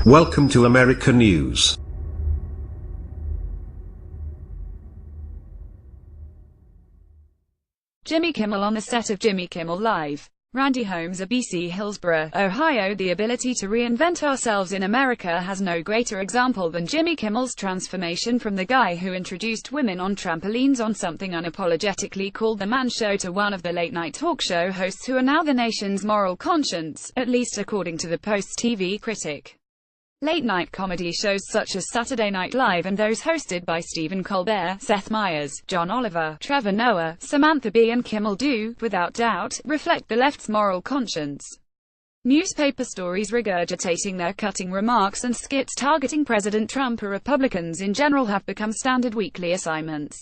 Welcome to America News. Jimmy Kimmel on the set of Jimmy Kimmel Live. Randy HolmesABC Hillsborough, Ohio. The ability to reinvent ourselves in America has no greater example than Jimmy Kimmel's transformation from the guy who introduced women on trampolines on something unapologetically called The Man Show to one of the late-night talk show hosts who are now the nation's moral conscience, at least according to the Post's TV critic. Late-night comedy shows such as Saturday Night Live and those hosted by Stephen Colbert, Seth Meyers, John Oliver, Trevor Noah, Samantha Bee and Kimmel do, without doubt, reflect the left's moral conscience. Newspaper stories regurgitating their cutting remarks and skits targeting President Trump or Republicans in general have become standard weekly assignments.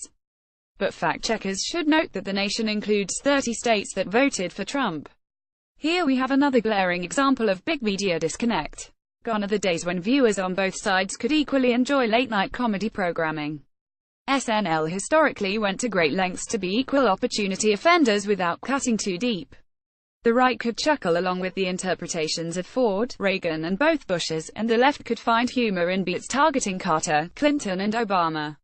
But fact-checkers should note that the nation includes 30 states that voted for Trump. Here we have another glaring example of big media disconnect. Gone are the days when viewers on both sides could equally enjoy late-night comedy programming. SNL historically went to great lengths to be equal opportunity offenders without cutting too deep. The right could chuckle along with the interpretations of Ford, Reagan and both Bushes, and the left could find humor in bits targeting Carter, Clinton and Obama.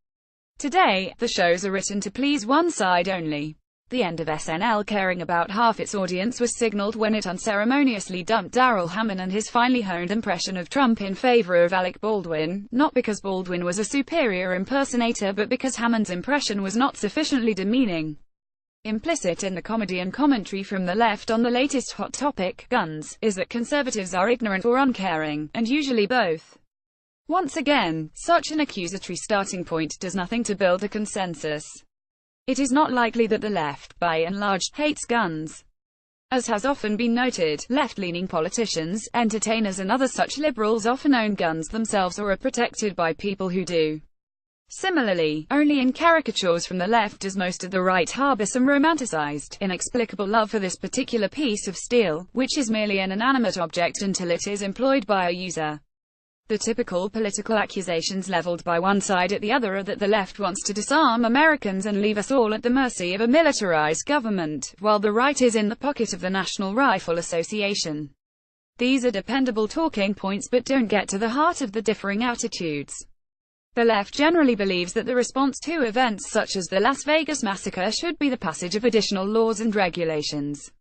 Today, the shows are written to please one side only. The end of SNL caring about half its audience was signaled when it unceremoniously dumped Darrell Hammond and his finely honed impression of Trump in favor of Alec Baldwin, not because Baldwin was a superior impersonator but because Hammond's impression was not sufficiently demeaning. Implicit in the comedy and commentary from the left on the latest hot topic, guns, is that conservatives are ignorant or uncaring, and usually both. Once again, such an accusatory starting point does nothing to build a consensus. It is not likely that the left, by and large, hates guns. As has often been noted, left-leaning politicians, entertainers and other such liberals often own guns themselves or are protected by people who do. Similarly, only in caricatures from the left does most of the right harbor some romanticized, inexplicable love for this particular piece of steel, which is merely an inanimate object until it is employed by a user. The typical political accusations leveled by one side at the other are that the left wants to disarm Americans and leave us all at the mercy of a militarized government, while the right is in the pocket of the National Rifle Association. These are dependable talking points but don't get to the heart of the differing attitudes. The left generally believes that the response to events such as the Las Vegas massacre should be the passage of additional laws and regulations.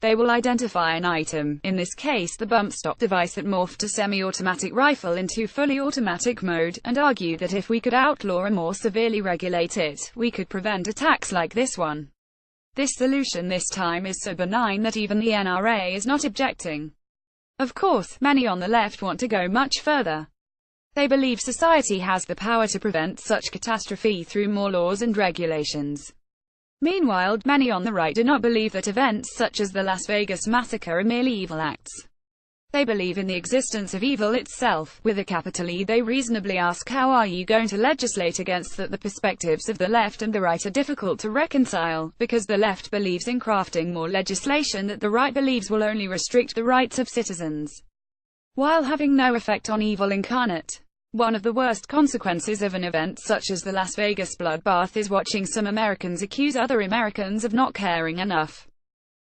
They will identify an item, in this case the bump stop device that morphed a semi-automatic rifle into fully automatic mode, and argue that if we could outlaw or more severely regulate it, we could prevent attacks like this one. This solution this time is so benign that even the NRA is not objecting. Of course, many on the left want to go much further. They believe society has the power to prevent such catastrophe through more laws and regulations. Meanwhile, many on the right do not believe that events such as the Las Vegas massacre are merely evil acts. They believe in the existence of evil itself, with a capital E. They reasonably ask, how are you going to legislate against that? The perspectives of the left and the right are difficult to reconcile, because the left believes in crafting more legislation that the right believes will only restrict the rights of citizens, while having no effect on evil incarnate. One of the worst consequences of an event such as the Las Vegas bloodbath is watching some Americans accuse other Americans of not caring enough.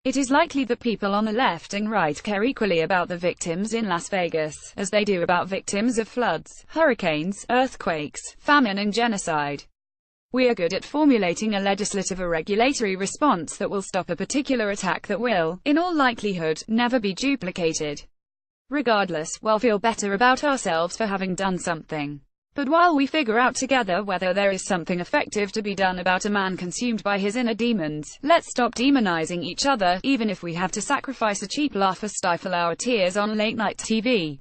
It is likely that people on the left and right care equally about the victims in Las Vegas, as they do about victims of floods, hurricanes, earthquakes, famine and genocide. We are good at formulating a legislative or regulatory response that will stop a particular attack that will, in all likelihood, never be duplicated. Regardless, we'll feel better about ourselves for having done something. But while we figure out together whether there is something effective to be done about a man consumed by his inner demons, let's stop demonizing each other, even if we have to sacrifice a cheap laugh or stifle our tears on late-night TV.